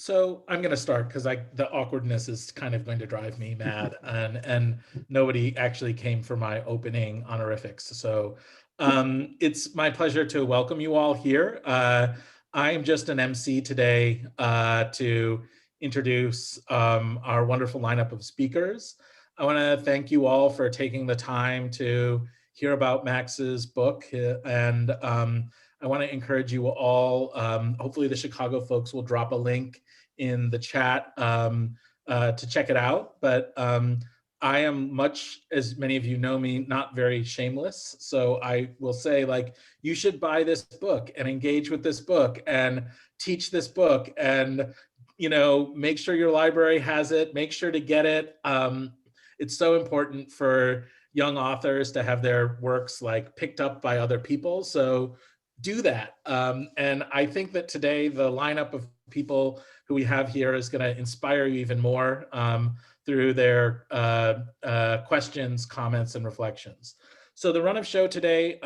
So I'm going to start because the awkwardness is kind of going to drive me mad, and nobody actually came for my opening honorifics. So it's my pleasure to welcome you all here. I'm just an MC today to introduce our wonderful lineup of speakers. I want to thank you all for taking the time to hear about Max's book, and I want to encourage you all. Hopefully, the Chicago folks will drop a link in the chat to check it out. But I am, much as many of you know me, not very shameless. So I will say, like, you should buy this book and engage with this book and teach this book, and make sure your library has it. Make sure to get it. It's so important for young authors to have their works like picked up by other people. So do that. And I think that today the lineup of people who we have here is going to inspire you even more through their questions, comments, and reflections. So the run of show today,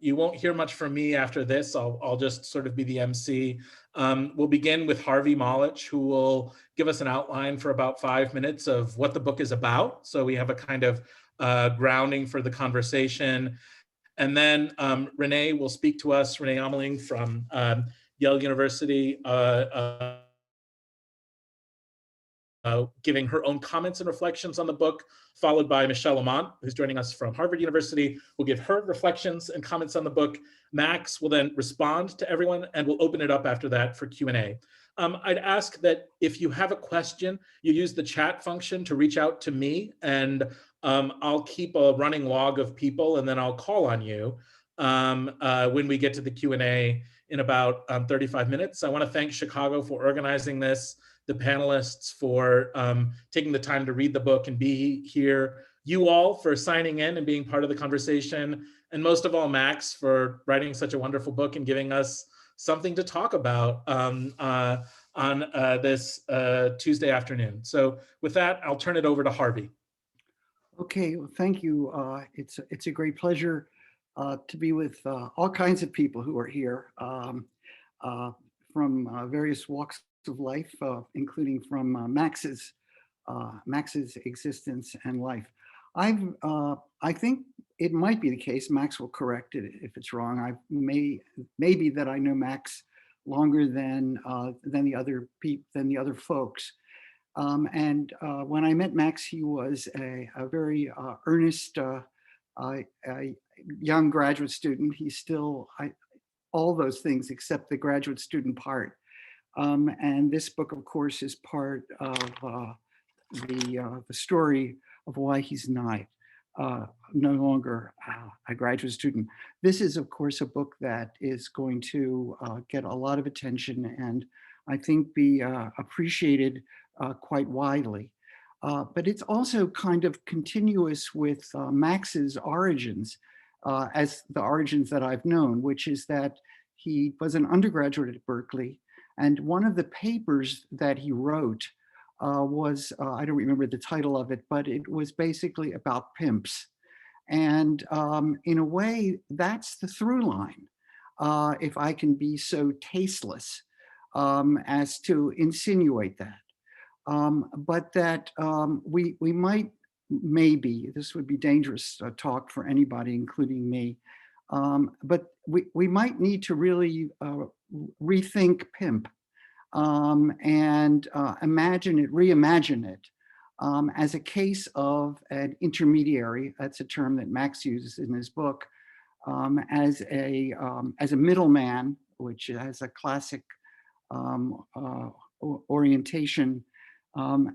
you won't hear much from me after this. I'll just sort of be the MC. We'll begin with Harvey Molotch, who will give us an outline for about 5 minutes of what the book is about. So we have a kind of grounding for the conversation. And then Rene will speak to us, Rene Almeling from Yale University, giving her own comments and reflections on the book, followed by Michèle Lamont, who's joining us from Harvard University, will give her reflections and comments on the book. Max will then respond to everyone, and we'll open it up after that for Q&A. I'd ask that if you have a question, you use the chat function to reach out to me, and I'll keep a running log of people, and then I'll call on you when we get to the Q&A in about 35 minutes. I want to thank Chicago for organizing this, the panelists for taking the time to read the book and be here, you all for signing in and being part of the conversation, and most of all, Max, for writing such a wonderful book and giving us something to talk about on this Tuesday afternoon. So with that, I'll turn it over to Harvey. Okay, well, thank you. It's a great pleasure to be with all kinds of people who are here from various walks of life, including from Max's existence and life. I think it might be the case. Max will correct it if it's wrong. Maybe that I know Max longer than the other folks. And when I met Max, he was a very earnest young graduate student. He's still all those things except the graduate student part. And this book, of course, is part of the story of why he's not no longer a graduate student. This is, of course, a book that is going to get a lot of attention and I think be appreciated quite widely. But it's also kind of continuous with Max's origins, as the origins that I've known, which is that he was an undergraduate at Berkeley. And one of the papers that he wrote was, I don't remember the title of it, but it was basically about pimps. And in a way, that's the through line, if I can be so tasteless as to insinuate that. But that we might, maybe, this would be dangerous talk for anybody, including me, but we might need to really rethink pimp and reimagine it as a case of an intermediary. That's a term that Max uses in his book, as a middleman, which has a classic orientation,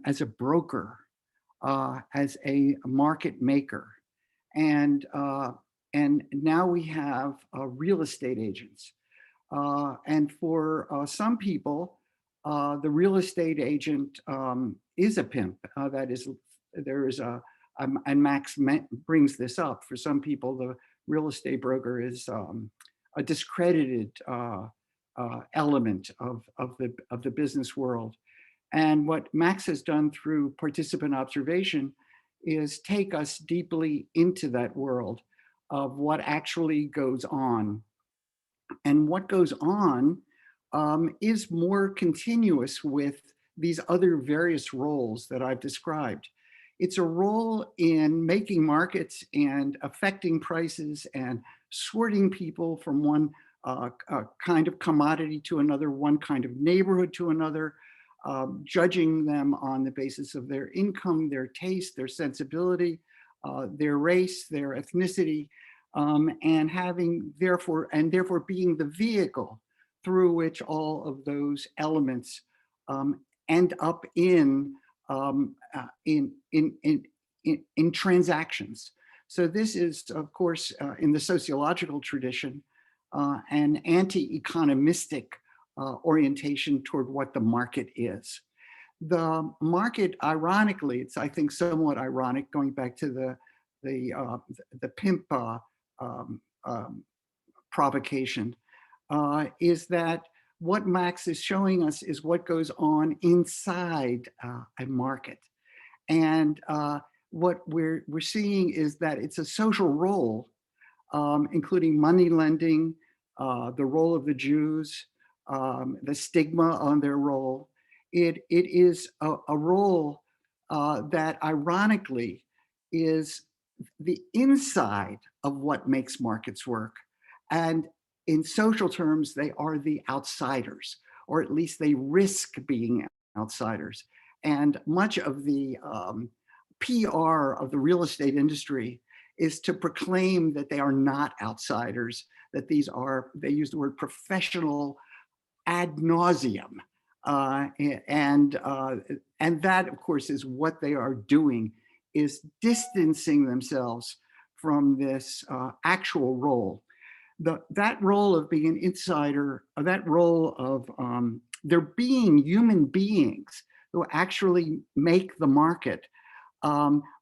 as a broker, as a market maker, and now we have real estate agents, and for some people, the real estate agent is a pimp. That is, there is a, and Max brings this up. For some people, the real estate broker is a discredited element of the business world. And what Max has done through participant observation is take us deeply into that world of what actually goes on. And what goes on is more continuous with these other various roles that I've described. It's a role in making markets and affecting prices and sorting people from one kind of commodity to another, one kind of neighborhood to another, judging them on the basis of their income, their taste, their sensibility, their race, their ethnicity, and having therefore being the vehicle through which all of those elements end up um, uh, in, in, in, in transactions. So this is, of course, in the sociological tradition, an anti-economistic orientation toward what the market is. The market, ironically, it's I think somewhat ironic, going back to the pimp um, um, provocation, is that what Max is showing us is what goes on inside a market. And what we're seeing is that it's a social role, including money lending, the role of the Jews, the stigma on their role. It is a role that ironically is the inside of what makes markets work. And in social terms, they are the outsiders, or at least they risk being outsiders. And much of the PR of the real estate industry is to proclaim that they are not outsiders, that these are, they use the word professional ad nauseum. Uh, and, uh, and that, of course, is what they are doing, is distancing themselves from this actual role. That role of being an insider, that role of there being human beings who actually make the market,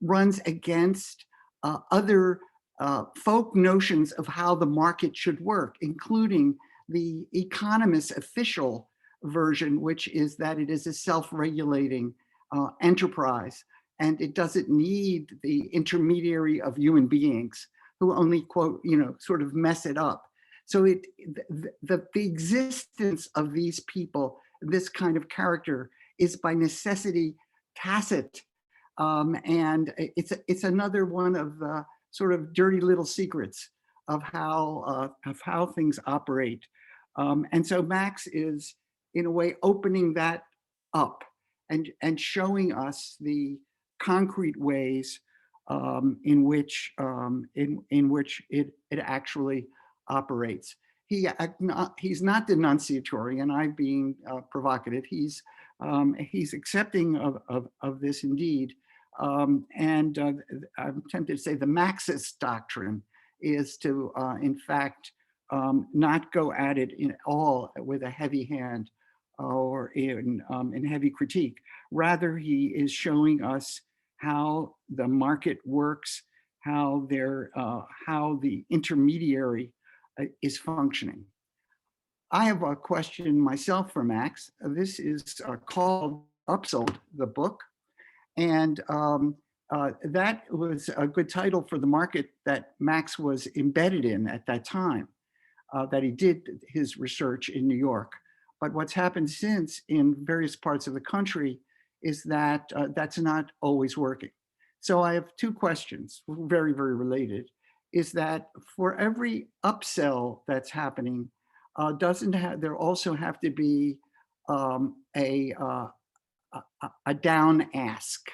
runs against other folk notions of how the market should work, including the economist's official version, which is that it is a self-regulating enterprise, and it doesn't need the intermediary of human beings who only, quote, sort of mess it up. So the existence of these people, this kind of character, is by necessity tacit. And it's another one of the sort of dirty little secrets of how things operate. And so Max is, in a way, opening that up and showing us the concrete ways in which it actually operates. He's not denunciatory, and I'm being provocative. He's accepting of this indeed. And I'm tempted to say the Marxist doctrine is to, in fact, not go at it in all with a heavy hand or in heavy critique. Rather, he is showing us how the market works, how the intermediary is functioning. I have a question myself for Max. This is called Upsold, the book. And that was a good title for the market that Max was embedded in at that time, that he did his research in New York. But what's happened since in various parts of the country is that that's not always working. So I have two questions, very, very related. Is that for every upsell that's happening, there also have to be a down ask?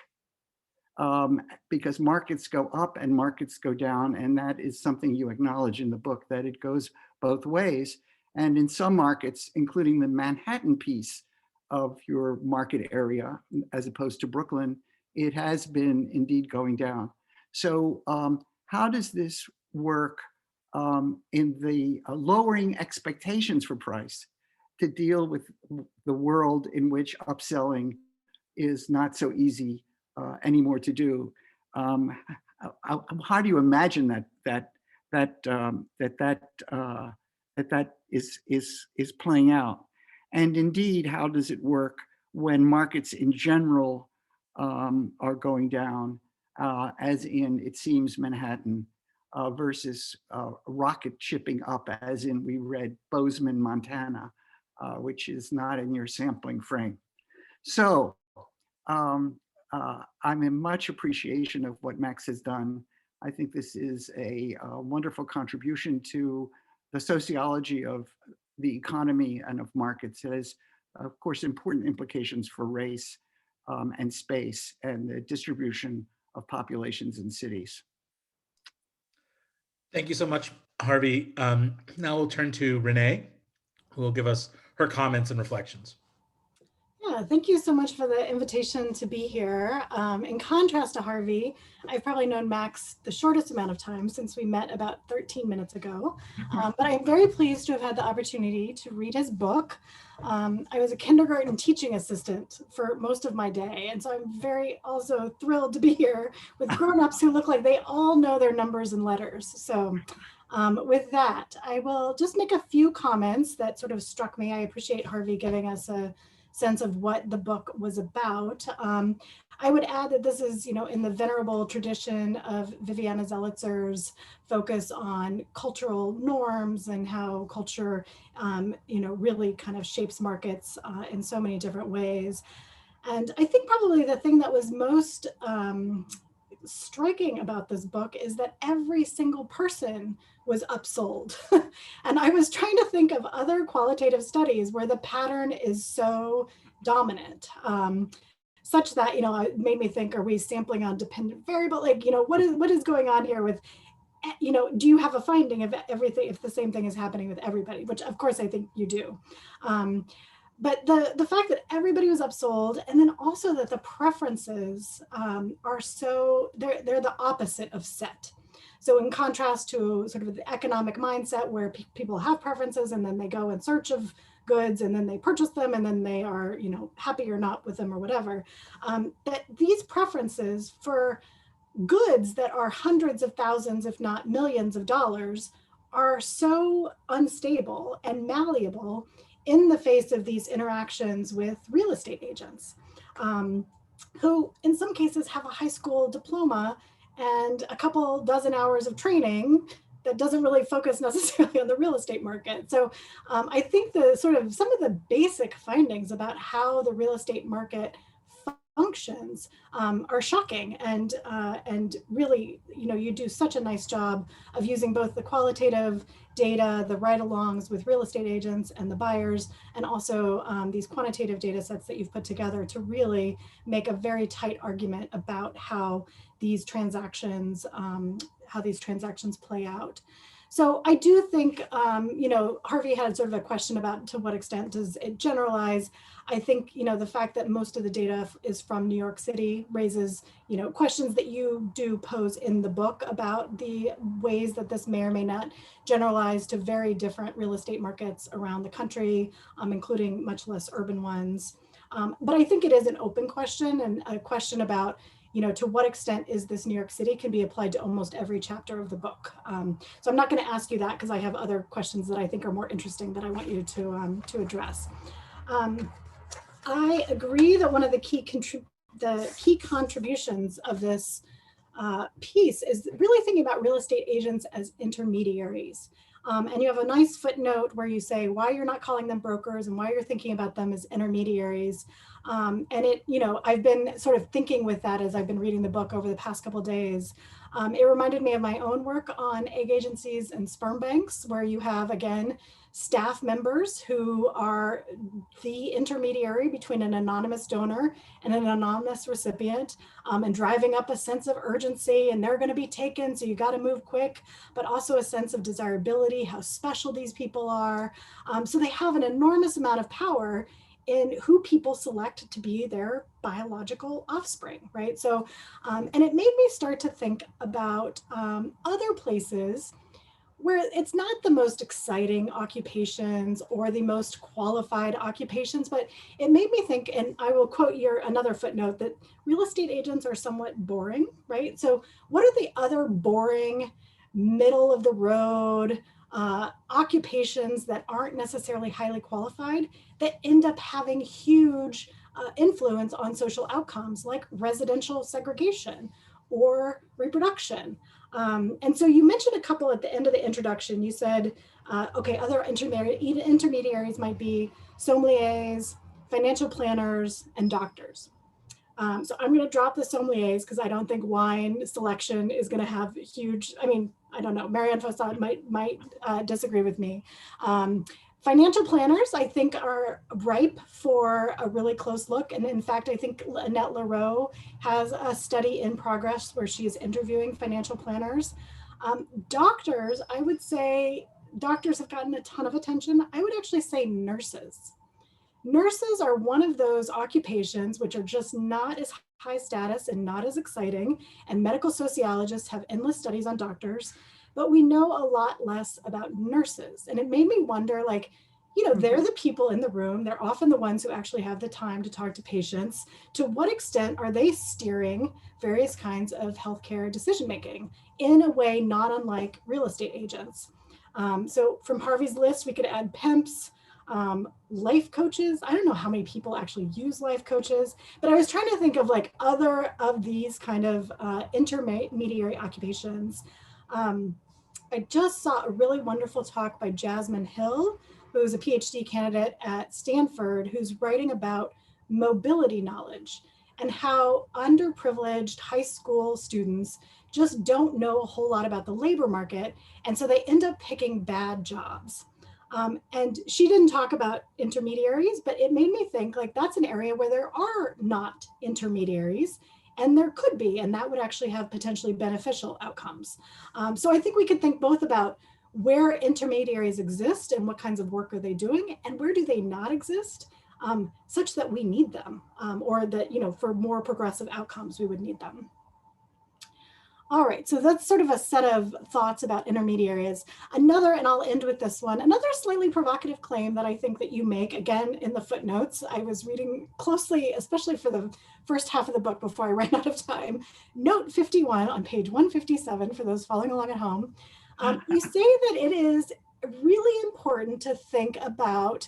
Because markets go up and markets go down, and that is something you acknowledge in the book, that it goes both ways. And in some markets, including the Manhattan piece of your market area, as opposed to Brooklyn, it has been indeed going down. So how does this work in the lowering expectations for price to deal with the world in which upselling is not so easy anymore to do? How do you imagine that is playing out? And indeed, how does it work when markets in general are going down, as in, it seems, Manhattan, versus rocket shipping up, as in we read Bozeman, Montana, which is not in your sampling frame. So I'm in much appreciation of what Max has done. I think this is a wonderful contribution to the sociology of the economy and of markets. It has, of course, important implications for race and space and the distribution of populations in cities. Thank you so much, Harvey. Now we'll turn to Rene, who will give us her comments and reflections. Yeah, thank you so much for the invitation to be here. In contrast to Harvey, I've probably known Max the shortest amount of time since we met about 13 minutes ago. But I'm very pleased to have had the opportunity to read his book. I was a kindergarten teaching assistant for most of my day. And so I'm very also thrilled to be here with grown-ups who look like they all know their numbers and letters. So with that, I will just make a few comments that sort of struck me. I appreciate Harvey giving us a sense of what the book was about. I would add that this is, in the venerable tradition of Viviana Zelitzer's focus on cultural norms and how culture, really kind of shapes markets in so many different ways. And I think probably the thing that was most striking about this book is that every single person was upsold. And I was trying to think of other qualitative studies where the pattern is so dominant, such that, it made me think, are we sampling on dependent variable? Like, what is going on here with, do you have a finding of everything if the same thing is happening with everybody, which of course I think you do. But the fact that everybody was upsold, and then also that the preferences are so, they're the opposite of set. So in contrast to sort of the economic mindset where people have preferences and then they go in search of goods and then they purchase them and then they are, happy or not with them or whatever, that these preferences for goods that are hundreds of thousands, if not millions of dollars, are so unstable and malleable in the face of these interactions with real estate agents, who in some cases have a high school diploma and a couple dozen hours of training that doesn't really focus necessarily on the real estate market. So I think some of the basic findings about how the real estate market functions are shocking, and really, you do such a nice job of using both the qualitative data, the ride-alongs with real estate agents and the buyers, and also these quantitative data sets that you've put together to really make a very tight argument about how these transactions play out. So I do think, Harvey had sort of a question about to what extent does it generalize. I think, the fact that most of the data is from New York City raises, questions that you do pose in the book about the ways that this may or may not generalize to very different real estate markets around the country, including much less urban ones. But I think it is an open question, and a question about, to what extent is this New York City can be applied to almost every chapter of the book. So I'm not going to ask you that because I have other questions that I think are more interesting that I want you to address. I agree that one of the key contributions of this piece is really thinking about real estate agents as intermediaries. And you have a nice footnote where you say why you're not calling them brokers and why you're thinking about them as intermediaries. And I've been sort of thinking with that as I've been reading the book over the past couple of days. It reminded me of my own work on egg agencies and sperm banks, where you have, again, staff members who are the intermediary between an anonymous donor and an anonymous recipient, and driving up a sense of urgency, and they're going to be taken, so you got to move quick, but also a sense of desirability, how special these people are. So they have an enormous amount of power in who people select to be their biological offspring, right? So, and it made me start to think about other places where it's not the most exciting occupations or the most qualified occupations, but it made me think, and I will quote another footnote, that real estate agents are somewhat boring, right? So what are the other boring, middle of the road occupations that aren't necessarily highly qualified that end up having huge influence on social outcomes, like residential segregation or reproduction? And so you mentioned a couple at the end of the introduction. You said, okay, other intermediaries might be sommeliers, financial planners, and doctors. So I'm going to drop the sommeliers because I don't think wine selection is going to have huge, I mean, I don't know, Marianne Fossat might disagree with me. Financial planners, I think, are ripe for a really close look. And in fact, I think Annette Leroux has a study in progress where she is interviewing financial planners. Doctors, I would say doctors have gotten a ton of attention. I would actually say nurses. Nurses are one of those occupations which are just not as high status and not as exciting. And medical sociologists have endless studies on doctors, but we know a lot less about nurses. And it made me wonder, like, you know, they're the people in the room. They're often the ones who actually have the time to talk to patients. To what extent are they steering various kinds of healthcare decision-making in a way not unlike real estate agents? So from Harvey's list, we could add pimps, life coaches. I don't know how many people actually use life coaches, but I was trying to think of like other of these kind of intermediary occupations. I just saw a really wonderful talk by Jasmine Hill, who's a PhD candidate at Stanford, who's writing about mobility knowledge and how underprivileged high school students just don't know a whole lot about the labor market. And so they end up picking bad jobs. And she didn't talk about intermediaries, but it made me think like that's an area where there are not intermediaries, and there could be, and that would actually have potentially beneficial outcomes. So I think we could think both about where intermediaries exist and what kinds of work are they doing, and where do they not exist, such that we need them, or that, you know, for more progressive outcomes, we would need them. All right, so that's sort of a set of thoughts about intermediaries. Another, and I'll end with this one, another slightly provocative claim that I think that you make, again, in the footnotes. I was reading closely, especially for the first half of the book before I ran out of time. Note 51 on page 157, for those following along at home. You say that it is really important to think about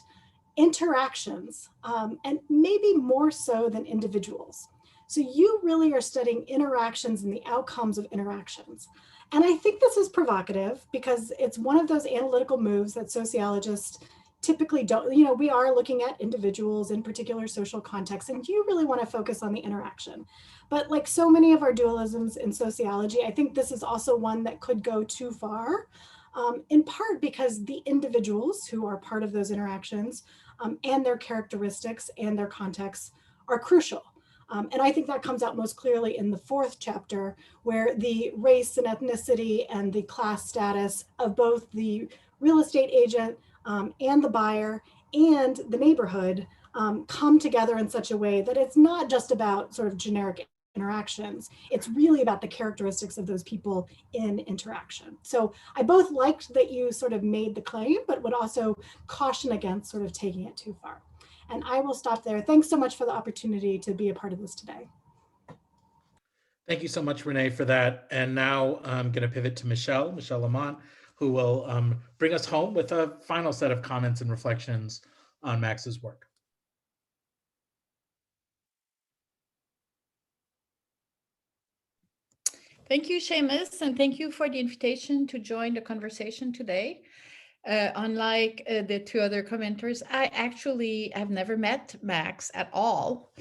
interactions, and maybe more so than individuals. So you really are studying interactions and the outcomes of interactions. And I think this is provocative because it's one of those analytical moves that sociologists typically don't, you know, we are looking at individuals in particular social contexts, and you really want to focus on the interaction. But like so many of our dualisms in sociology, I think this is also one that could go too far, in part because the individuals who are part of those interactions and their characteristics and their contexts are crucial. And I think that comes out most clearly in the 4th chapter, where the race and ethnicity and the class status of both the real estate agent and the buyer and the neighborhood come together in such a way that it's not just about sort of generic interactions. It's really about the characteristics of those people in interaction. So I both liked that you sort of made the claim, but would also caution against sort of taking it too far. And I will stop there. Thanks so much for the opportunity to be a part of this today. Thank you so much, Rene, for that. And now I'm going to pivot to Michèle Lamont, who will bring us home with a final set of comments and reflections on Max's work. Thank you, Shamus, and thank you for the invitation to join the conversation today. Unlike the 2 other commenters, I actually have never met Max at all.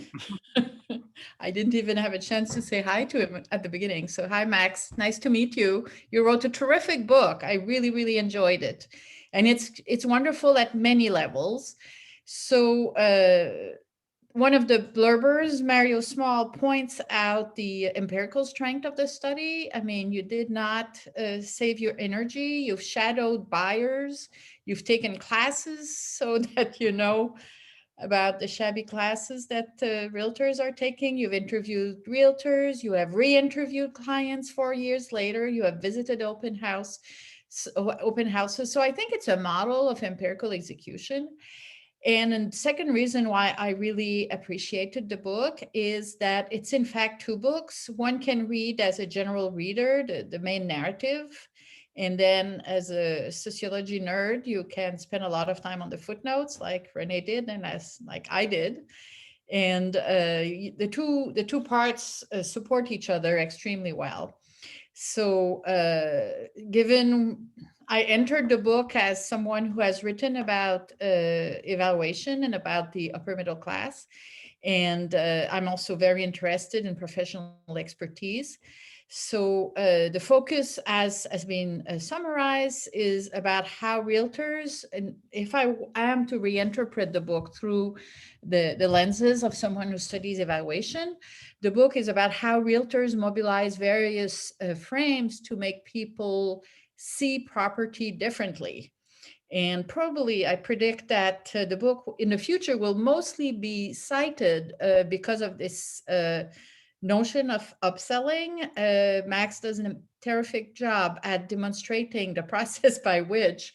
I didn't even have a chance to say hi to him at the beginning. So hi, Max, nice to meet you. You wrote a terrific book. I really, really enjoyed it. And it's wonderful at many levels. So one of the blurbers, Mario Small, points out the empirical strength of the study. I mean, you did not save your energy. You've shadowed buyers. You've taken classes so that you know about the shabby classes that realtors are taking. You've interviewed realtors. You have re-interviewed clients 4 years later. You have visited open houses. So I think it's a model of empirical execution. And a second reason why I really appreciated the book is that it's in fact 2 books. One can read as a general reader, the main narrative. And then as a sociology nerd, you can spend a lot of time on the footnotes like Rene did and like I did. And the two parts support each other extremely well. So given I entered the book as someone who has written about evaluation and about the upper middle class. And I'm also very interested in professional expertise. So the focus, as has been summarized, is about how realtors, and if I am to reinterpret the book through the lenses of someone who studies evaluation, the book is about how realtors mobilize various frames to make people see property differently. And probably I predict that the book in the future will mostly be cited because of this notion of upselling. Max does a terrific job at demonstrating the process by which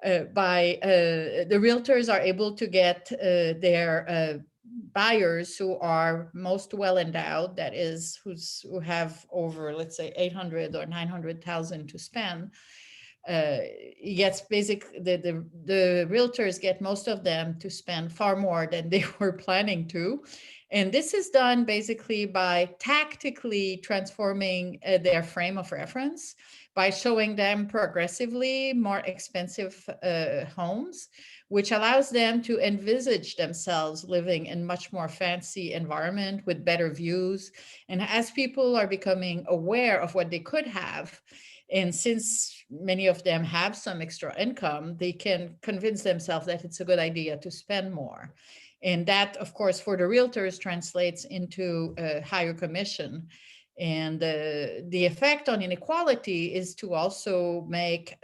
the realtors are able to get their buyers who are most well endowed, that is, who have over, let's say, 800 or 900,000 to spend. Gets the realtors get most of them to spend far more than they were planning to. And this is done basically by tactically transforming their frame of reference, by showing them progressively more expensive homes, which allows them to envisage themselves living in much more fancy environment with better views. And as people are becoming aware of what they could have, and since many of them have some extra income, they can convince themselves that it's a good idea to spend more. And that, of course, for the realtors translates into a higher commission. And the effect on inequality is to also make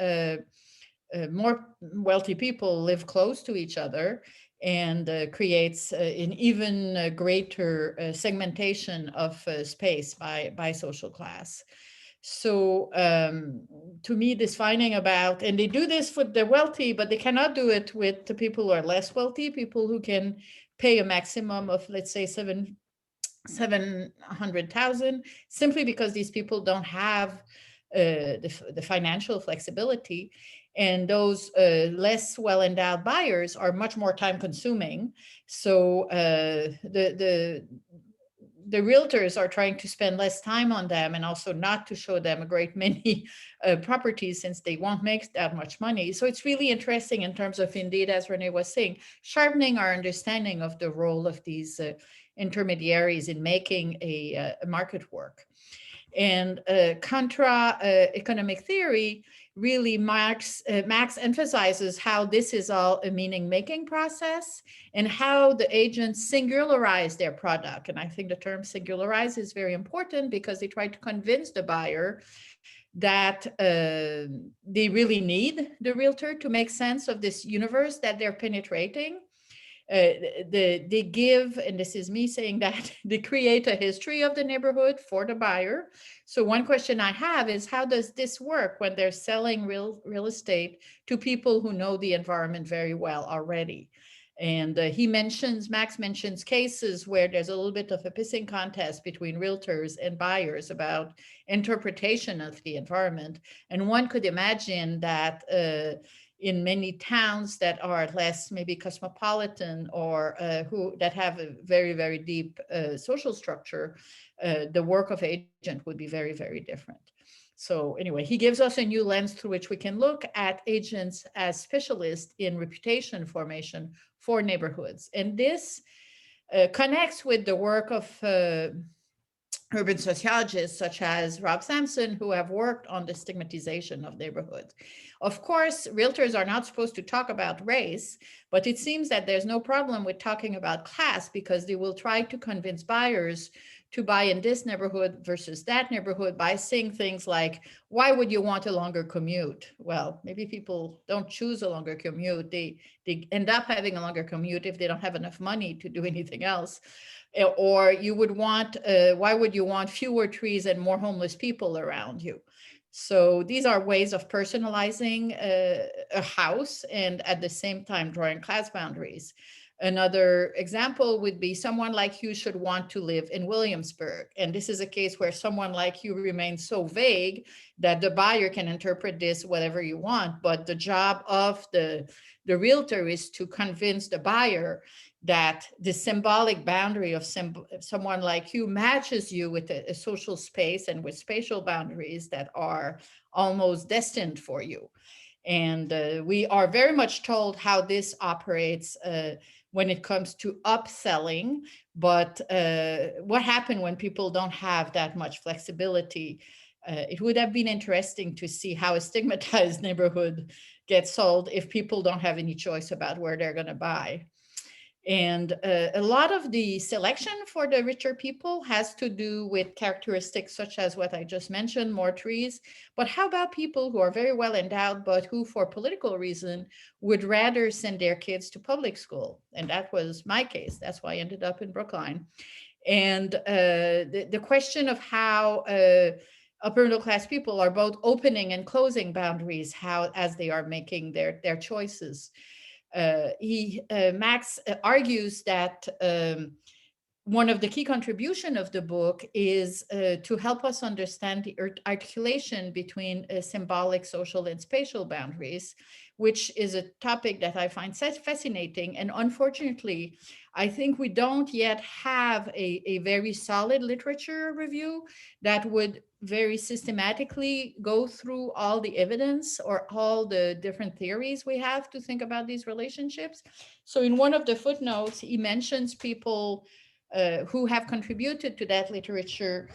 more wealthy people live close to each other, and creates an even greater segmentation of space by social class. So to me, this finding about, and they do this for the wealthy, but they cannot do it with the people who are less wealthy, people who can pay a maximum of, let's say, 700,000, simply because these people don't have the financial flexibility. And those less well-endowed buyers are much more time consuming. So the realtors are trying to spend less time on them, and also not to show them a great many properties, since they won't make that much money. So it's really interesting in terms of, indeed, as Rene was saying, sharpening our understanding of the role of these intermediaries in making a market work. And contra economic theory really Max emphasizes how this is all a meaning-making process, and how the agents singularize their product. And I think the term singularize is very important, because they try to convince the buyer that they really need the realtor to make sense of this universe that they're penetrating. They give, and this is me saying that, they create a history of the neighborhood for the buyer. So one question I have is, how does this work when they're selling real estate to people who know the environment very well already? And Max mentions cases where there's a little bit of a pissing contest between realtors and buyers about interpretation of the environment. And one could imagine that in many towns that are less maybe cosmopolitan, or that have a very, very deep social structure, the work of agent would be very, very different. So anyway, he gives us a new lens through which we can look at agents as specialists in reputation formation for neighborhoods. And this connects with the work of urban sociologists such as Rob Sampson, who have worked on the stigmatization of neighborhoods. Of course, realtors are not supposed to talk about race, but it seems that there's no problem with talking about class, because they will try to convince buyers to buy in this neighborhood versus that neighborhood by saying things like, why would you want a longer commute? Well, maybe people don't choose a longer commute. They end up having a longer commute if they don't have enough money to do anything else. Or you would want, why would you want fewer trees and more homeless people around you? So these are ways of personalizing a house, and at the same time drawing class boundaries. Another example would be someone like you should want to live in Williamsburg. And this is a case where someone like you remains so vague that the buyer can interpret this whatever you want. But the job of the realtor is to convince the buyer that the symbolic boundary of someone like you matches you with a social space and with spatial boundaries that are almost destined for you. And we are very much told how this operates when it comes to upselling, but what happened when people don't have that much flexibility? It would have been interesting to see how a stigmatized neighborhood gets sold if people don't have any choice about where they're going to buy. And a lot of the selection for the richer people has to do with characteristics such as what I just mentioned, more trees. But how about people who are very well endowed, but who for political reason would rather send their kids to public school? And that was my case. That's why I ended up in Brookline. And the question of how upper middle class people are both opening and closing boundaries, as they are making their choices. Max argues that one of the key contribution of the book is to help us understand the articulation between symbolic, social, and spatial boundaries, which is a topic that I find fascinating. And unfortunately, I think we don't yet have a very solid literature review that would very systematically go through all the evidence or all the different theories we have to think about these relationships. So in one of the footnotes, he mentions people who have contributed to that literature,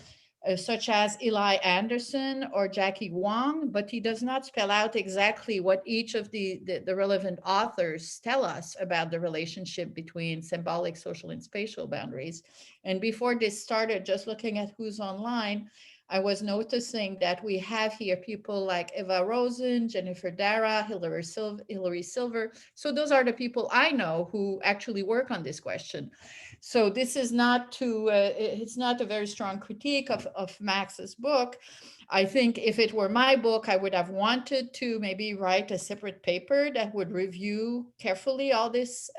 such as Eli Anderson or Jackie Wong, but he does not spell out exactly what each of the relevant authors tell us about the relationship between symbolic, social, and spatial boundaries. And before this started, just looking at who's online, I was noticing that we have here people like Eva Rosen, Jennifer Dara, Hilary Silver. So those are the people I know who actually work on this question. So this is not it's not a very strong critique of Max's book. I think if it were my book, I would have wanted to maybe write a separate paper that would review carefully all this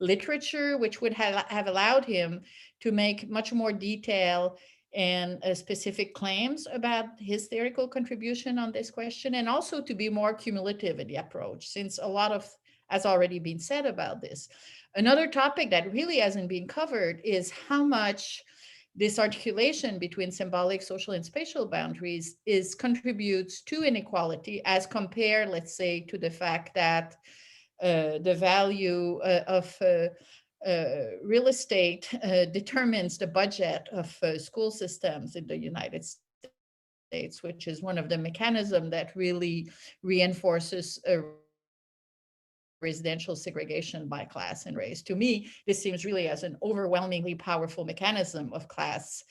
literature, which would have allowed him to make much more detail and specific claims about his theoretical contribution on this question, and also to be more cumulative in the approach, since a lot of has already been said about this. Another topic that really hasn't been covered is how much this articulation between symbolic, social, and spatial boundaries contributes to inequality as compared, let's say, to the fact that the value of real estate determines the budget of school systems in the United States, which is one of the mechanisms that really reinforces residential segregation by class and race. To me, this seems really as an overwhelmingly powerful mechanism of class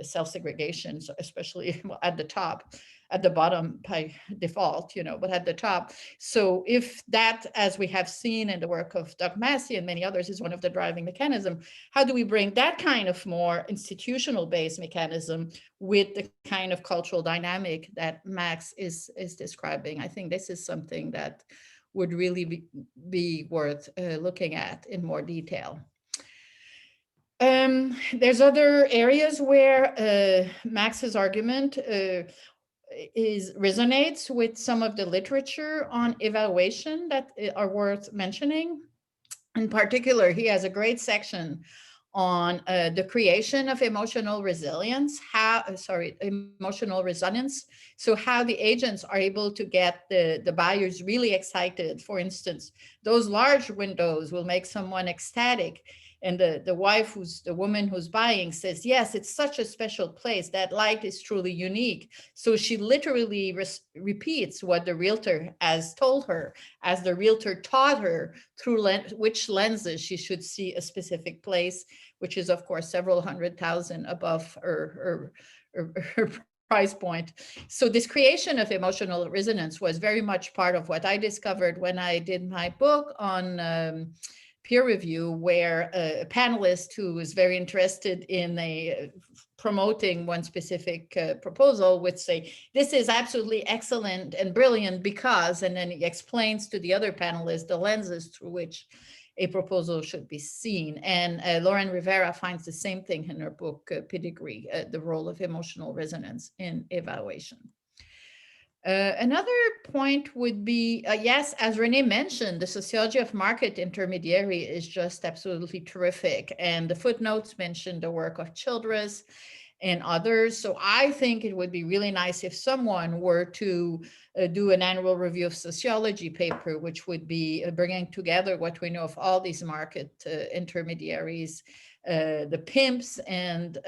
self-segregation, especially at the top. At the bottom by default, but at the top. So if that, as we have seen in the work of Doug Massey and many others, is one of the driving mechanism, how do we bring that kind of more institutional-based mechanism with the kind of cultural dynamic that Max is describing? I think this is something that would really be worth looking at in more detail. There's other areas where Max's argument resonates with some of the literature on evaluation that are worth mentioning. In particular, he has a great section on the creation of emotional resilience, emotional resonance. So how the agents are able to get the buyers really excited. For instance, those large windows will make someone ecstatic. And the woman who's buying says, yes, it's such a special place. That light is truly unique. So she literally repeats what the realtor has told her, as the realtor taught her through which lenses she should see a specific place, which is, of course, several $100,000 above her price point. So this creation of emotional resonance was very much part of what I discovered when I did my book on peer review, where a panelist who was very interested in promoting one specific proposal would say, this is absolutely excellent and brilliant because, and then he explains to the other panelists the lenses through which a proposal should be seen. And Lauren Rivera finds the same thing in her book, Pedigree, the role of emotional resonance in evaluation. Another point would be, yes, as Rene mentioned, the sociology of market intermediary is just absolutely terrific. And the footnotes mentioned the work of Childress and others. So I think it would be really nice if someone were to do an annual review of sociology paper, which would be bringing together what we know of all these market intermediaries, the pimps, and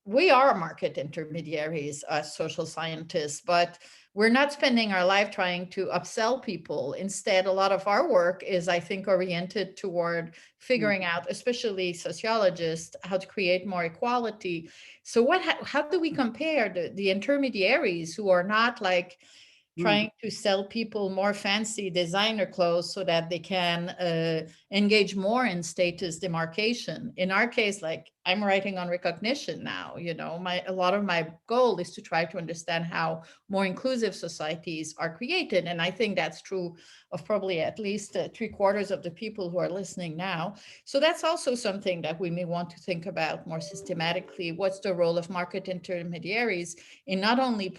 we are market intermediaries as social scientists, but we're not spending our life trying to upsell people. Instead, a lot of our work is, I think, oriented toward figuring out, especially sociologists, how to create more equality. So how do we compare the intermediaries who are not like trying to sell people more fancy designer clothes so that they can engage more in status demarcation? In our case, like I'm writing on recognition now, a lot of my goal is to try to understand how more inclusive societies are created. And I think that's true of probably at least 3/4 of the people who are listening now. So that's also something that we may want to think about more systematically. What's the role of market intermediaries in not only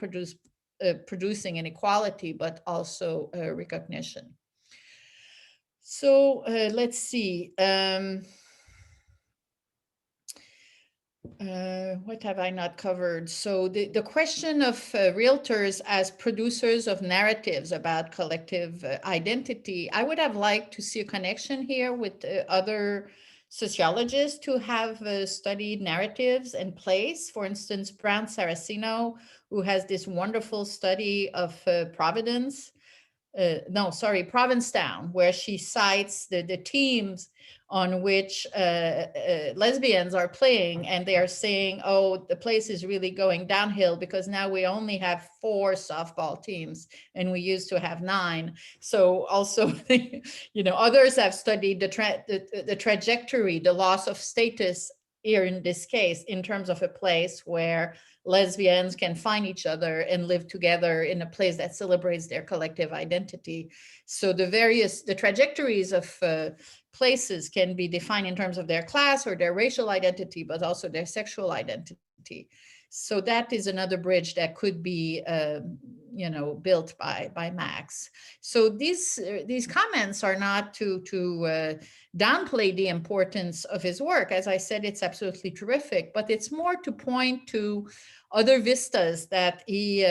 producing inequality, but also recognition? So let's see. What have I not covered? So the question of realtors as producers of narratives about collective identity, I would have liked to see a connection here with other sociologists who have studied narratives and place. For instance, Brown Saraceno, who has this wonderful study of Provincetown, where she cites the teams on which lesbians are playing, and they are saying, oh, the place is really going downhill because now we only have 4 softball teams and we used to have 9. So also, others have studied the trajectory, the loss of status here in this case, in terms of a place where lesbians can find each other and live together in a place that celebrates their collective identity. So the trajectories of places can be defined in terms of their class or their racial identity, but also their sexual identity. So that is another bridge that could be built by Max. So these comments are not to downplay the importance of his work. As I said, it's absolutely terrific, but it's more to point to other vistas that he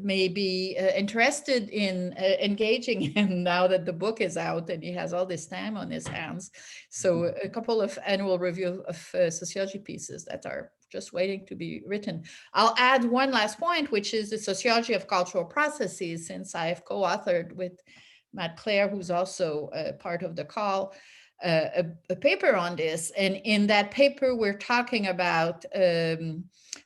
may be interested in engaging in now that the book is out and he has all this time on his hands. So a couple of annual review of sociology pieces that are just waiting to be written. I'll add one last point, which is the sociology of cultural processes, since I've co-authored with Matt Clare, who's also part of the call, a paper on this. And in that paper, we're talking about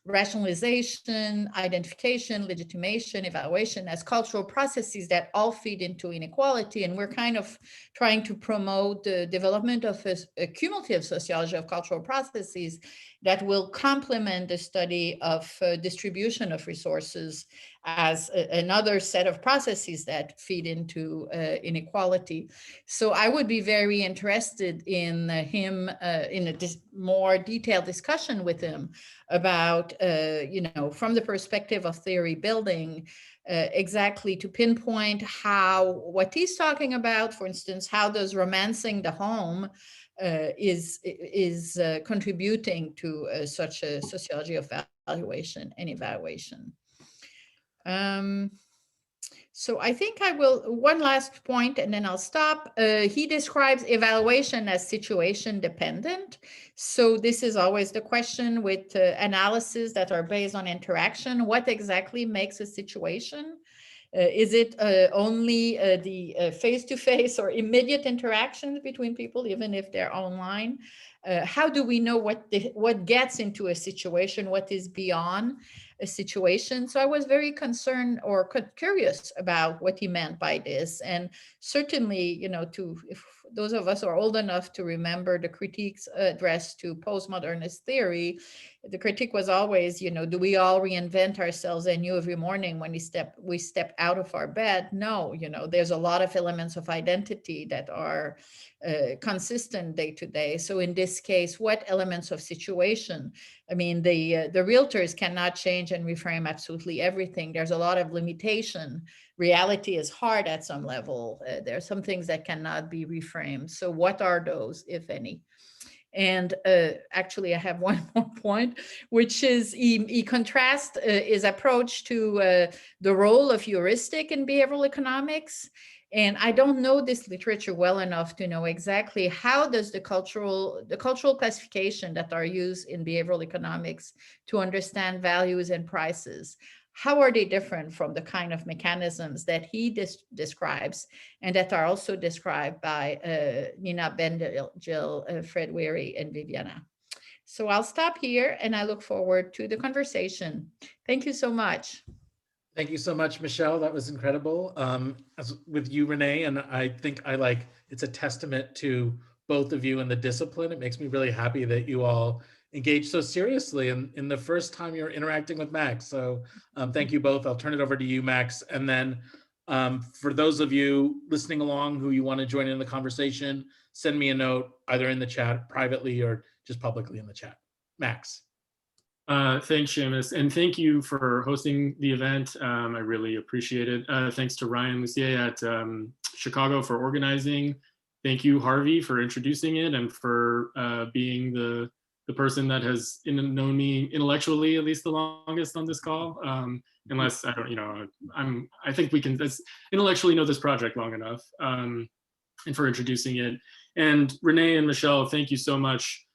rationalization, identification, legitimation, evaluation as cultural processes that all feed into inequality. And we're kind of trying to promote the development of a cumulative sociology of cultural processes that will complement the study of distribution of resources as another set of processes that feed into inequality. So I would be very interested in him, in a more detailed discussion with him about, from the perspective of theory building, exactly to pinpoint what he's talking about. For instance, how does romancing the home is contributing to such a sociology of valuation and evaluation. So I think I will, one last point and then I'll stop. He describes evaluation as situation dependent. So this is always the question with analysis that are based on interaction. What exactly makes a situation? Is it only the face-to-face or immediate interactions between people, even if they're online? How do we know what gets into a situation, what is beyond a situation? So I was very concerned or curious about what he meant by this. And certainly, if those of us who are old enough to remember the critiques addressed to postmodernist theory, the critique was always, do we all reinvent ourselves anew every morning when we step out of our bed? No, there's a lot of elements of identity that are consistent day to day. So in this case, what elements of situation? I mean, the realtors cannot change and reframe absolutely everything. There's a lot of limitation. Reality is hard at some level. There are some things that cannot be reframed. So what are those, if any? And actually, I have one more point, which is he contrasts his approach to the role of heuristic in behavioral economics. And I don't know this literature well enough to know exactly how does the cultural classification that are used in behavioral economics to understand values and prices, how are they different from the kind of mechanisms that he describes and that are also described by Nina Bendel, Fred Weary, and Viviana? So I'll stop here and I look forward to the conversation. Thank you so much. Thank you so much, Michelle. That was incredible. As with you, Rene, and I think it's a testament to both of you and the discipline. It makes me really happy that you all engage so seriously in the first time you're interacting with Max. So thank you both. I'll turn it over to you, Max. And then for those of you listening along who you want to join in the conversation, send me a note either in the chat privately or just publicly in the chat. Max. Thanks, Shamus, and thank you for hosting the event. I really appreciate it. Thanks to Ryan Lucier at Chicago for organizing. Thank you, Harvey, for introducing it and for being the person that has known me intellectually at least the longest on this call. Unless I don't, I think we can intellectually know this project long enough. And for introducing it. And Rene and Michelle, thank you so much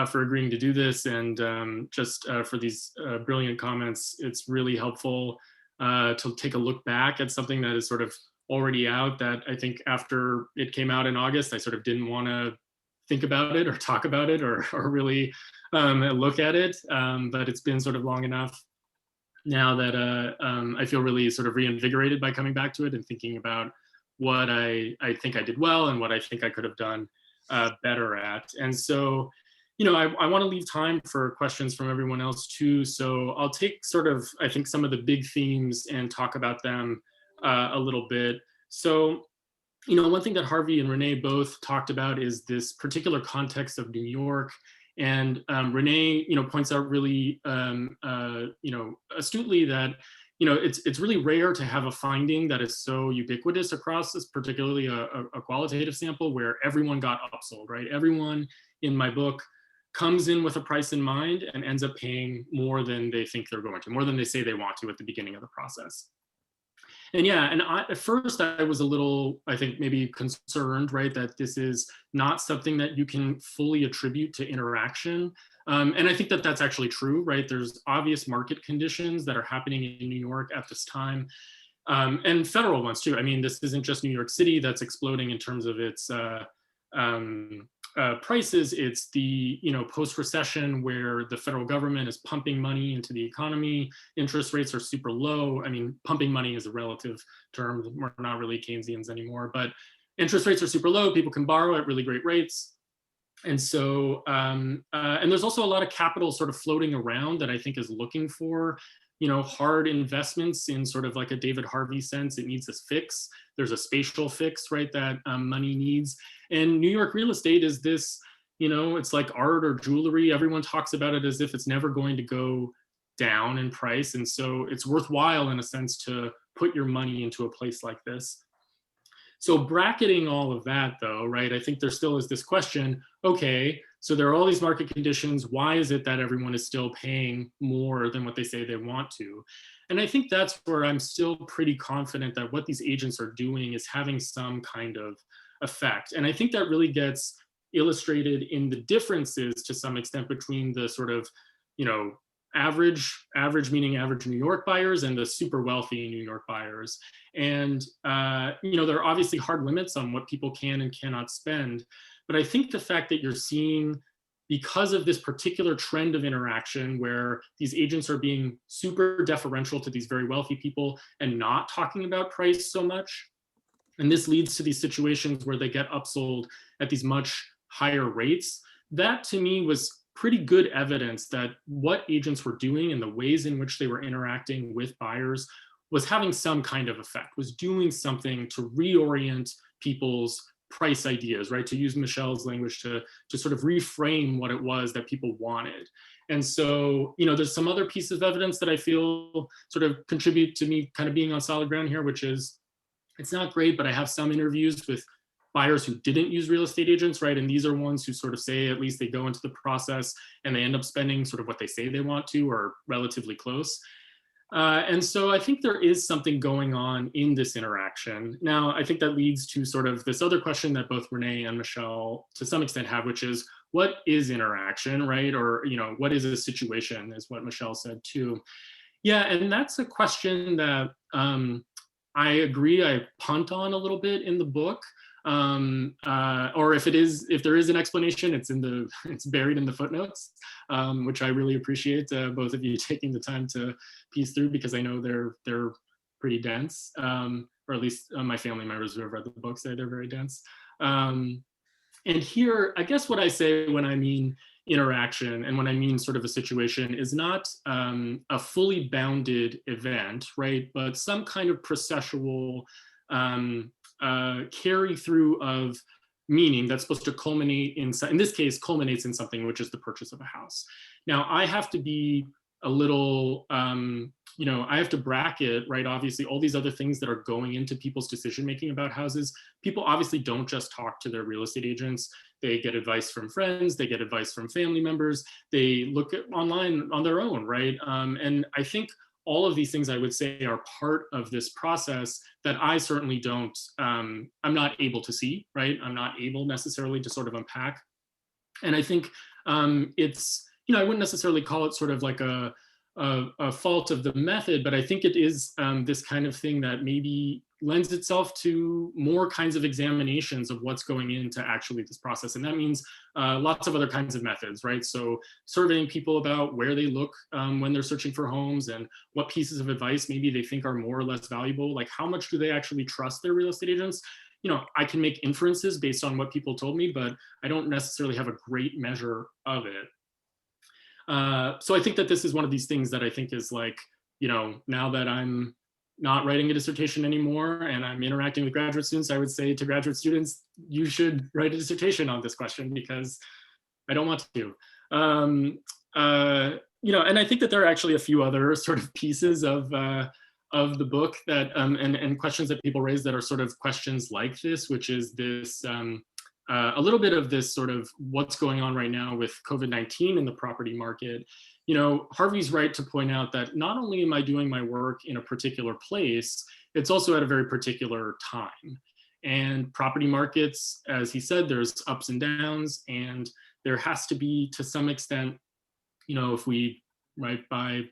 for agreeing to do this, and just for these brilliant comments. It's really helpful to take a look back at something that is sort of already out, that I think after it came out in August, I sort of didn't want to think about it or talk about it or really look at it. But it's been sort of long enough now that I feel really sort of reinvigorated by coming back to it and thinking about what I think I did well and what I think I could have done better at. And so, I want to leave time for questions from everyone else too. So I'll take sort of, I think, some of the big themes and talk about them a little bit. So, one thing that Harvey and Rene both talked about is this particular context of New York. And Rene, points out really, astutely that, it's really rare to have a finding that is so ubiquitous across this, particularly a qualitative sample where everyone got upsold, right? Everyone in my book comes in with a price in mind and ends up paying more than they think they're going to, more than they say they want to at the beginning of the process. And yeah, and at first I was a little, I think maybe concerned, right, that this is not something that you can fully attribute to interaction. And I think that that's actually true, right? There's obvious market conditions that are happening in New York at this time, and federal ones too. I mean, this isn't just New York City that's exploding in terms of its prices. It's the post-recession where the federal government is pumping money into the economy. Interest rates are super low. I mean, pumping money is a relative term. We're not really Keynesians anymore, but interest rates are super low. People can borrow at really great rates. And so, and there's also a lot of capital sort of floating around that I think is looking for hard investments in sort of like a David Harvey sense. It needs this fix. There's a spatial fix, right, that money needs. And New York real estate is this, it's like art or jewelry. Everyone talks about it as if it's never going to go down in price. And so it's worthwhile in a sense to put your money into a place like this. So bracketing all of that though, right, I think there still is this question, okay, so there are all these market conditions. Why is it that everyone is still paying more than what they say they want to? And I think that's where I'm still pretty confident that what these agents are doing is having some kind of effect. And I think that really gets illustrated in the differences to some extent between the sort of, average meaning average New York buyers and the super wealthy New York buyers. And, there are obviously hard limits on what people can and cannot spend. But I think the fact that you're seeing, because of this particular trend of interaction where these agents are being super deferential to these very wealthy people and not talking about price so much, And this leads to these situations where they get upsold at these much higher rates. That to me was pretty good evidence that what agents were doing and the ways in which they were interacting with buyers was having some kind of effect, was doing something to reorient people's price ideas, right? To use Michèle's language, to sort of reframe what it was that people wanted. And so, you know, there's some other pieces of evidence that I feel sort of contribute to me kind of being on solid ground here, which is, it's not great, but I have some interviews with buyers who didn't use real estate agents, right? And these are ones who sort of say, at least they go into the process and they end up spending sort of what they say they want to, or relatively close. And so I think there is something going on in this interaction. Now, I think that leads to sort of this other question that both Rene and Michèle to some extent have, which is, what is interaction, right? Or, you know, what is a situation, is what Michèle said too. Yeah, and that's a question that I agree I punt on a little bit in the book. Or if there is an explanation, it's buried in the footnotes, which I really appreciate both of you taking the time to piece through, because I know they're pretty dense, or at least my family members who have read the book say they're very dense. And here, I guess what I say when I mean interaction and when I mean sort of a situation is not a fully bounded event, right? But some kind of processual carry through of meaning that's supposed to culminate in this case, culminates in something, which is the purchase of a house. Now, I have to be a little, you know, I have to bracket, right? Obviously, all these other things that are going into people's decision-making about houses. People obviously don't just talk to their real estate agents. They get advice from friends, they get advice from family members, they look at online on their own, right? And I think all of these things I would say are part of this process that I certainly don't, I'm not able to see, right? I'm not able necessarily to sort of unpack. And I think it's, you know, I wouldn't necessarily call it sort of like a fault of the method, but I think it is this kind of thing that maybe lends itself to more kinds of examinations of what's going into actually this process. And that means lots of other kinds of methods, right? So surveying people about where they look when they're searching for homes, and what pieces of advice maybe they think are more or less valuable. Like, how much do they actually trust their real estate agents? You know, I can make inferences based on what people told me, but I don't necessarily have a great measure of it. So I think that this is one of these things that I think is like, you know, now that I'm not writing a dissertation anymore and I'm interacting with graduate students, I would say to graduate students, you should write a dissertation on this question, because I don't want to. You know, and I think that there are actually a few other sort of pieces of the book that, and questions that people raise that are sort of questions like this, which is this, a little bit of this sort of what's going on right now with COVID-19 in the property market. You know, Harvey's right to point out that not only am I doing my work in a particular place, it's also at a very particular time. And property markets, as he said, there's ups and downs, and there has to be, to some extent, you know, if we, right, by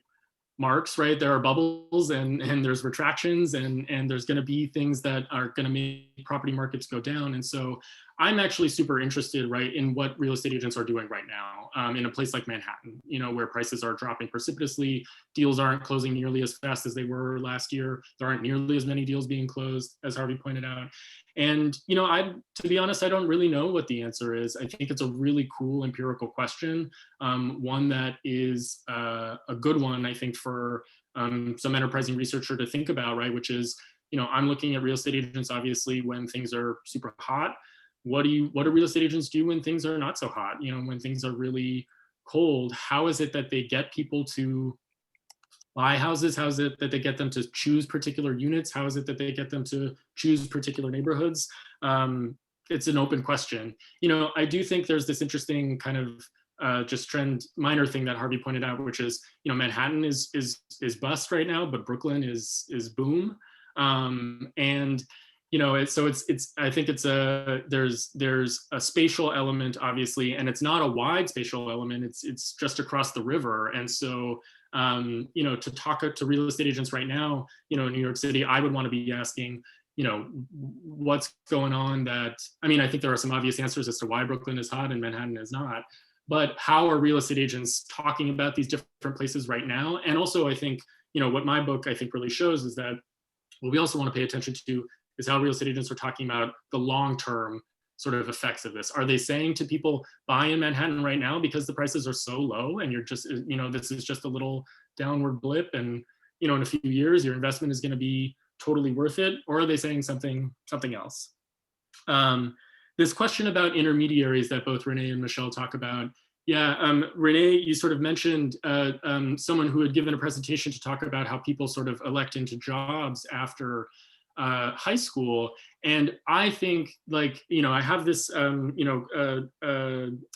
Marx, right, there are bubbles and there's retractions, and there's going to be things that are going to make property markets go down. And so I'm actually super interested, right, in what real estate agents are doing right now in a place like Manhattan, you know, where prices are dropping precipitously, deals aren't closing nearly as fast as they were last year. There aren't nearly as many deals being closed, as Harvey pointed out. And, you know, to be honest, I don't really know what the answer is. I think it's a really cool empirical question, one that is a good one, I think, for some enterprising researcher to think about, right, which is, you know, I'm looking at real estate agents, obviously, when things are super hot. What do real estate agents do when things are not so hot? You know, when things are really cold, how is it that they get people to buy houses? How is it that they get them to choose particular units? How is it that they get them to choose particular neighborhoods? It's an open question. You know, I do think there's this interesting kind of just trend, minor thing that Harvey pointed out, which is, you know, Manhattan is bust right now, but Brooklyn is boom. And you know, so it's I think it's there's a spatial element, obviously, and it's not a wide spatial element. It's just across the river. And so you know, to talk to real estate agents right now, you know, in New York City, I would want to be asking, you know, what's going on that, I mean, I think there are some obvious answers as to why Brooklyn is hot and Manhattan is not, but how are real estate agents talking about these different places right now? And also, I think, you know, what my book, I think, really shows is that what we also want to pay attention to is how real estate agents are talking about the long-term sort of effects of this. Are they saying to people, buy in Manhattan right now because the prices are so low and you're just, this is just a little downward blip, and in a few years your investment is going to be totally worth it? Or are they saying something else? This question about intermediaries that both Rene and Michèle talk about. Yeah, Rene, you sort of mentioned someone who had given a presentation to talk about how people sort of elect into jobs after high school. And I think, like, I have this,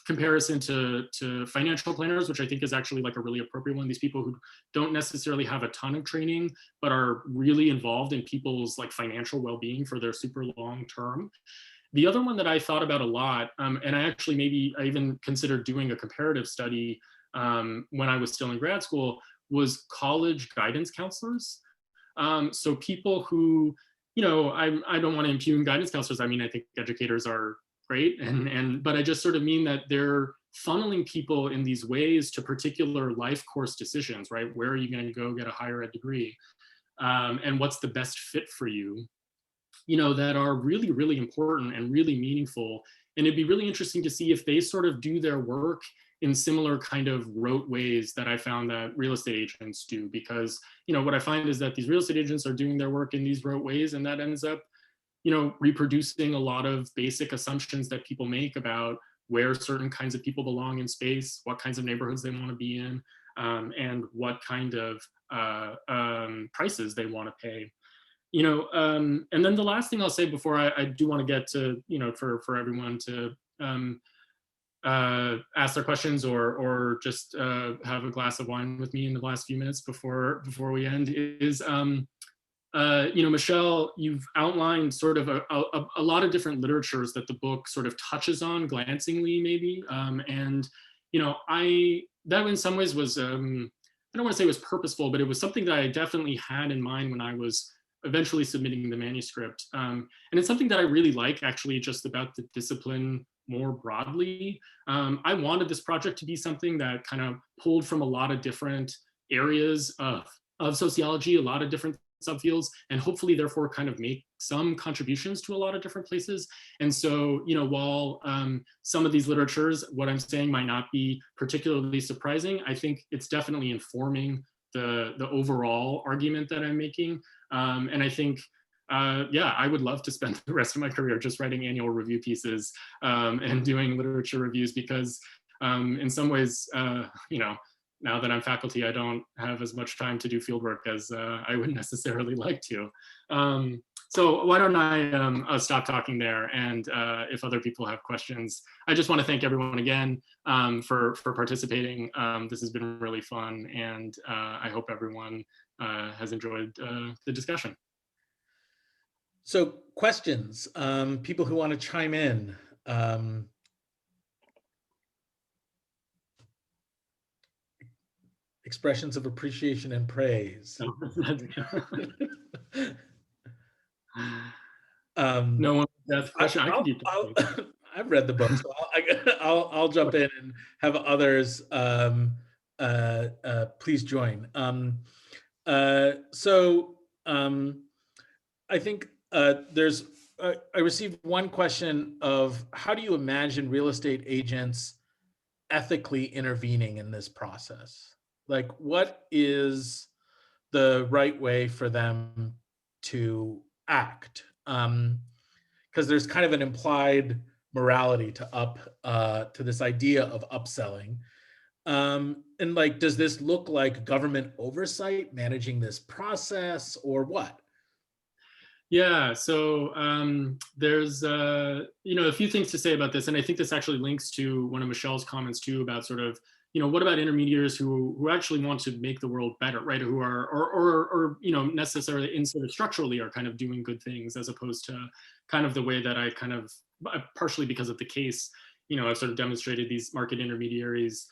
comparison to financial planners, which I think is actually like a really appropriate one. These people who don't necessarily have a ton of training, but are really involved in people's like financial well-being for their super long term. The other one that I thought about a lot, and I even considered doing a comparative study when I was still in grad school, was college guidance counselors. So people who, I don't want to impugn guidance counselors. I mean, I think educators are great, but I just sort of mean that they're funneling people in these ways to particular life course decisions, right? Where are you going to go get a higher ed degree? And what's the best fit for you? That are really, really important and really meaningful. And it'd be really interesting to see if they sort of do their work in similar kind of rote ways that I found that real estate agents do. Because, what I find is that these real estate agents are doing their work in these rote ways, and that ends up, reproducing a lot of basic assumptions that people make about where certain kinds of people belong in space, what kinds of neighborhoods they want to be in, and what kind of prices they want to pay. And then the last thing I'll say before I do want to get to, for everyone to ask their questions or just have a glass of wine with me in the last few minutes before we end is, Michèle, you've outlined sort of a lot of different literatures that the book sort of touches on glancingly, maybe. And, that in some ways was, I don't want to say it was purposeful, but it was something that I definitely had in mind when I was eventually submitting the manuscript. And it's something that I really like, actually, just about the discipline more broadly. I wanted this project to be something that kind of pulled from a lot of different areas of sociology, a lot of different subfields, and hopefully therefore kind of make some contributions to a lot of different places. And so, while some of these literatures, what I'm saying might not be particularly surprising, I think it's definitely informing the overall argument that I'm making. And I think, I would love to spend the rest of my career just writing annual review pieces and doing literature reviews, because in some ways, now that I'm faculty, I don't have as much time to do fieldwork as I would necessarily like to. So why don't I stop talking there, and if other people have questions. I just want to thank everyone again for participating. This has been really fun, and I hope everyone has enjoyed the discussion. So questions, people who want to chime in. Expressions of appreciation and praise. No one has a question. I've read the book, so I'll jump in and have others please join. I think I received one question of how do you imagine real estate agents ethically intervening in this process? Like, what is the right way for them to act? Because there's kind of an implied morality to this idea of upselling. And like, does this look like government oversight managing this process, or what? Yeah, so there's a few things to say about this, and I think this actually links to one of Michèle's comments too about sort of, what about intermediaries who actually want to make the world better, right? Who are or necessarily in sort of structurally are kind of doing good things, as opposed to kind of the way that I kind of, partially because of the case, I've sort of demonstrated these market intermediaries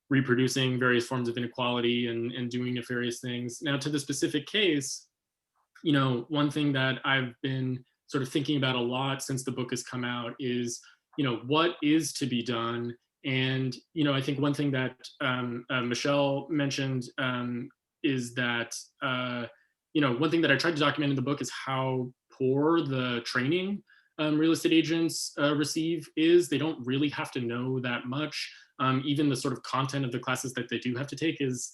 reproducing various forms of inequality and doing nefarious things. Now, to the specific case, one thing that I've been sort of thinking about a lot since the book has come out is, what is to be done. And, I think one thing that Michèle mentioned is that, one thing that I tried to document in the book is how poor the training real estate agents receive is. They don't really have to know that much. Even the sort of content of the classes that they do have to take is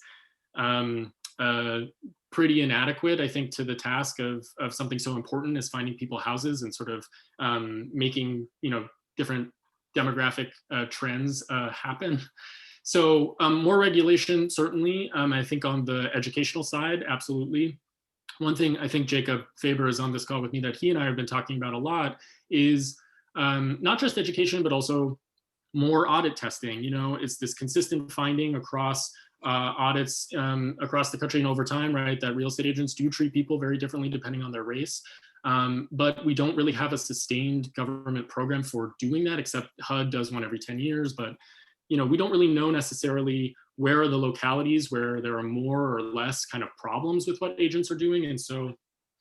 pretty inadequate, I think, to the task of something so important as finding people houses and sort of making, different demographic trends happen. So more regulation, certainly. I think on the educational side, absolutely. One thing I think Jacob Faber is on this call with me that he and I have been talking about a lot is not just education, but also more audit testing. It's this consistent finding across audits across the country and over time, right, that real estate agents do treat people very differently depending on their race. But we don't really have a sustained government program for doing that, except HUD does one every 10 years. But we don't really know necessarily where are the localities where there are more or less kind of problems with what agents are doing. And so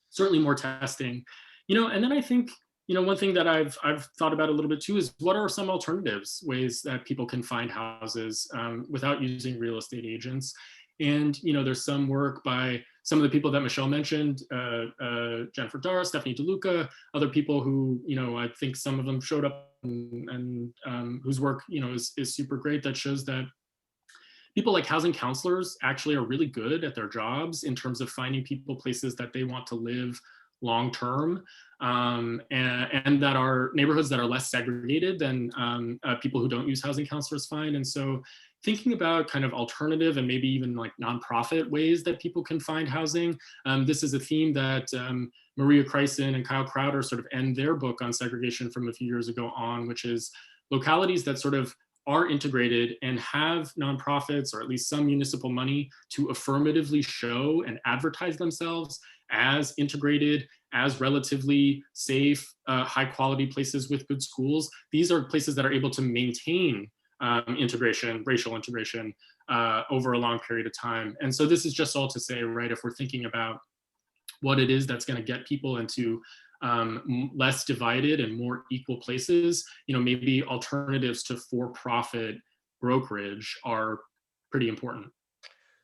certainly more testing, and then I think, one thing that I've thought about a little bit too is what are some alternatives, ways that people can find houses without using real estate agents. And, there's some work by some of the people that Michelle mentioned, Jennifer Dara, Stephanie DeLuca, other people who, I think some of them showed up and whose work, is super great, that shows that people like housing counselors actually are really good at their jobs in terms of finding people places that they want to live long term, and that are neighborhoods that are less segregated than people who don't use housing counselors find. And so thinking about kind of alternative and maybe even like nonprofit ways that people can find housing. This is a theme that Maria Kreisen and Kyle Crowder sort of end their book on segregation from a few years ago on, which is localities that sort of are integrated and have nonprofits or at least some municipal money to affirmatively show and advertise themselves as integrated, as relatively safe, high quality places with good schools. These are places that are able to maintain integration, racial integration over a long period of time. And so this is just all to say, right, if we're thinking about what it is that's going to get people into less divided and more equal places, maybe alternatives to for-profit brokerage are pretty important.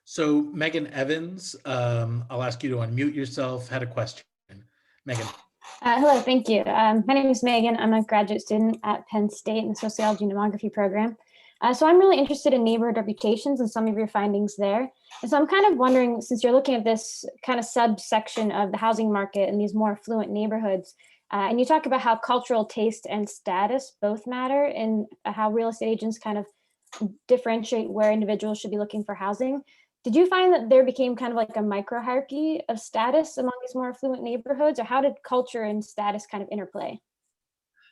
So Megan Evans, I'll ask you to unmute yourself, had a question. Megan. Hello, thank you. My name is Megan. I'm a graduate student at Penn State in the Sociology and Demography program. So I'm really interested in neighborhood reputations and some of your findings there. And so I'm kind of wondering, since you're looking at this kind of subsection of the housing market in these more affluent neighborhoods, and you talk about how cultural taste and status both matter and how real estate agents kind of differentiate where individuals should be looking for housing. Did you find that there became kind of like a micro hierarchy of status among these more affluent neighborhoods, or how did culture and status kind of interplay?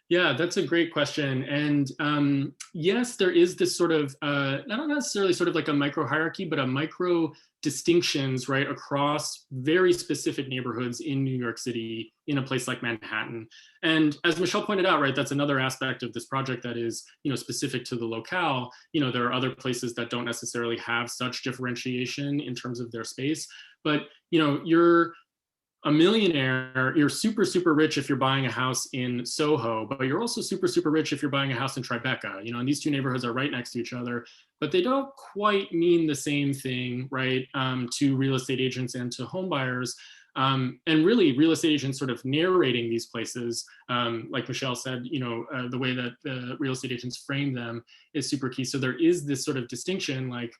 Yeah, that's a great question. And yes, there is this sort of, not necessarily sort of like a micro hierarchy, but a micro distinctions, right, across very specific neighborhoods in New York City, in a place like Manhattan. And as Michelle pointed out, right, that's another aspect of this project that is, specific to the locale. There are other places that don't necessarily have such differentiation in terms of their space, but, you're a millionaire, you're super, super rich if you're buying a house in Soho, but you're also super, super rich if you're buying a house in Tribeca, and these two neighborhoods are right next to each other, but they don't quite mean the same thing, right, to real estate agents and to home buyers. And really, real estate agents sort of narrating these places, like Michelle said, the way that the real estate agents frame them is super key. So there is this sort of distinction, like,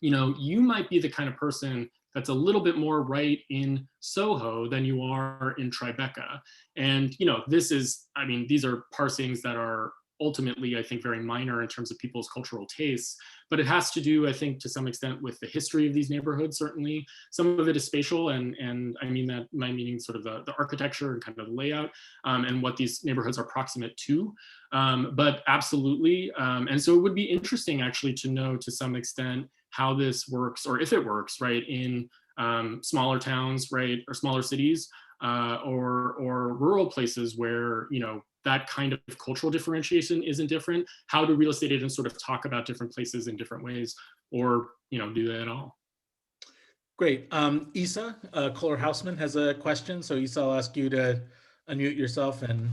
you might be the kind of person that's a little bit more right in Soho than you are in Tribeca. And, this is, these are parsings that are ultimately, I think, very minor in terms of people's cultural tastes, but it has to do, I think, to some extent with the history of these neighborhoods, certainly. Some of it is spatial, and I mean that, my meaning sort of the architecture and kind of the layout, and what these neighborhoods are proximate to, but absolutely. And so it would be interesting actually to know to some extent how this works, or if it works, right, in smaller towns, right, or smaller cities, or rural places where, that kind of cultural differentiation isn't different. How do real estate agents sort of talk about different places in different ways, or, do they at all? Great. Isa Kohler-Hausman has a question. So Isa, I'll ask you to unmute yourself and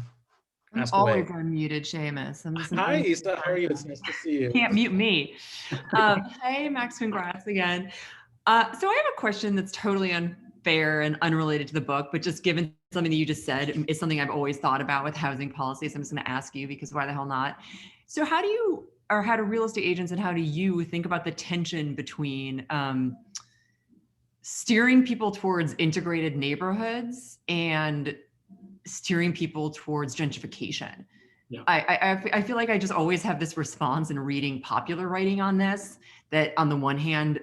ask away. I'm always unmuted, Shamus. Hi, Isa. How are you? It's nice to see you. Can't mute me. Hey, Max, congrats again. So I have a question that's totally unfair fair and unrelated to the book, but just given something that you just said is something I've always thought about with housing policy. So I'm just going to ask you, because why the hell not? So how do real estate agents and how do you think about the tension between steering people towards integrated neighborhoods and steering people towards gentrification? Yeah. I feel like I just always have this response in reading popular writing on this, that on the one hand,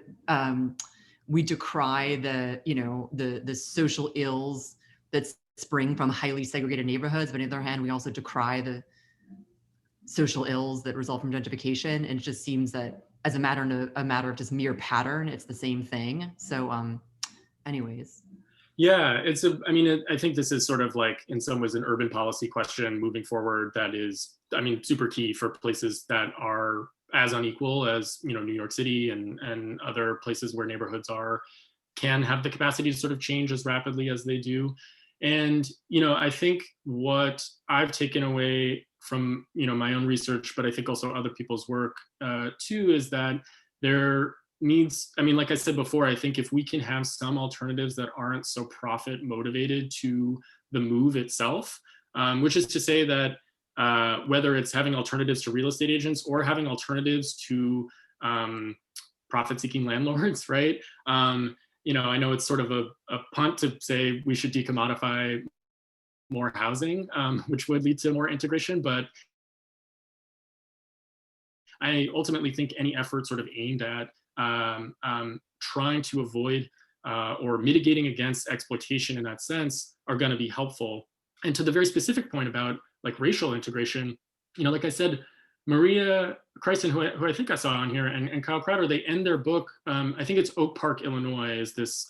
we decry the social ills that spring from highly segregated neighborhoods, but on the other hand, we also decry the social ills that result from gentrification. And it just seems that as a matter of just mere pattern, it's the same thing. So anyways. Yeah, I think this is sort of like in some ways an urban policy question moving forward that is, super key for places that are as unequal as, New York City and other places where neighborhoods can have the capacity to sort of change as rapidly as they do. And, I think what I've taken away from, my own research, but I think also other people's work too, is that there needs, like I said before, I think if we can have some alternatives that aren't so profit motivated to the move itself, which is to say that whether it's having alternatives to real estate agents or having alternatives to profit-seeking landlords, right? I know it's sort of a punt to say we should decommodify more housing, which would lead to more integration, but I ultimately think any effort sort of aimed at trying to avoid or mitigating against exploitation in that sense are going to be helpful. And to the very specific point about like racial integration, like I said, Maria Kreisen, who I think I saw on here, and Kyle Crowder, they end their book, I think it's Oak Park, Illinois, is this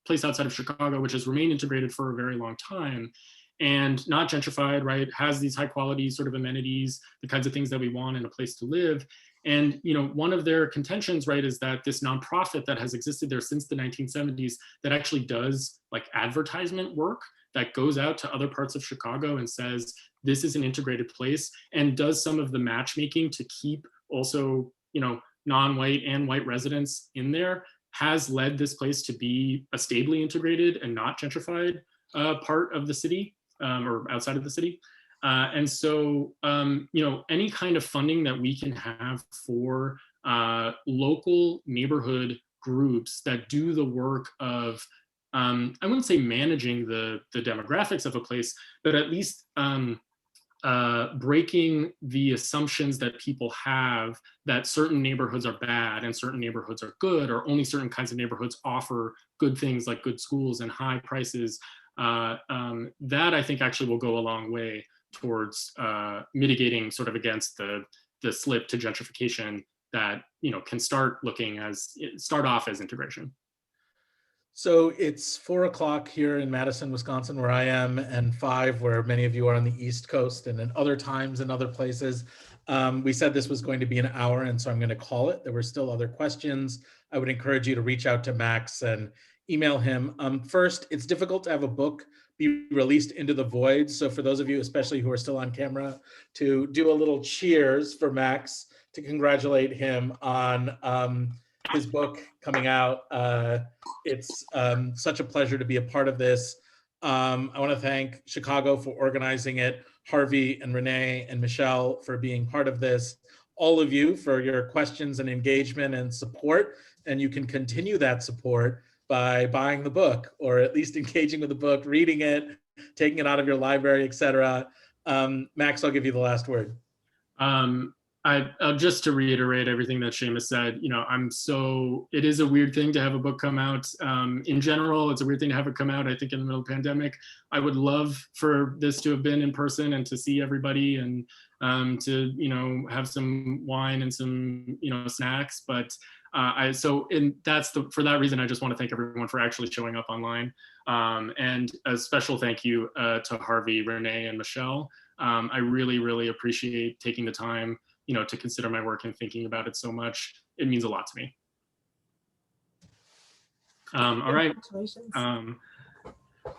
place outside of Chicago, which has remained integrated for a very long time and not gentrified, right? Has these high quality sort of amenities, the kinds of things that we want in a place to live. And one of their contentions, right, is that this nonprofit that has existed there since the 1970s that actually does like advertisement work that goes out to other parts of Chicago and says, this is an integrated place, and does some of the matchmaking to keep also, non-white and white residents in there, has led this place to be a stably integrated and not gentrified part of the city or outside of the city. And so, any kind of funding that we can have for local neighborhood groups that do the work of, I wouldn't say managing the demographics of a place, but at least breaking the assumptions that people have that certain neighborhoods are bad and certain neighborhoods are good, or only certain kinds of neighborhoods offer good things like good schools and high prices. That I think actually will go a long way towards mitigating sort of against the slip to gentrification that can start off as integration. So it's 4 o'clock here in Madison, Wisconsin, where I am, and 5 where many of you are on the East Coast, and in other times in other places. We said this was going to be an hour, and so I'm going to call it. There were still other questions. I would encourage you to reach out to Max and email him. First, it's difficult to have a book be released into the void. So for those of you, especially who are still on camera, to do a little cheers for Max, to congratulate him on his book coming out. It's such a pleasure to be a part of this. I want to thank Chicago for organizing it, Harvey and Rene and Michèle for being part of this, all of you for your questions and engagement and support. And you can continue that support by buying the book, or at least engaging with the book, reading it, taking it out of your library, etc. Max, I'll give you the last word. Just to reiterate everything that Shamus said, it is a weird thing to have a book come out. In general, it's a weird thing to have it come out, I think, in the middle of the pandemic. I would love for this to have been in person and to see everybody and to, have some wine and some, snacks. But for that reason, I just want to thank everyone for actually showing up online. And a special thank you to Harvey, Rene, and Michèle. I really, really appreciate taking the time to consider my work and thinking about it so much. It means a lot to me. All right.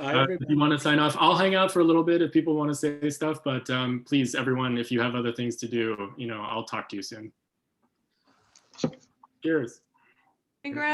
If you want to sign off, I'll hang out for a little bit if people want to say stuff, but please, everyone, if you have other things to do, I'll talk to you soon. Cheers. Congrats.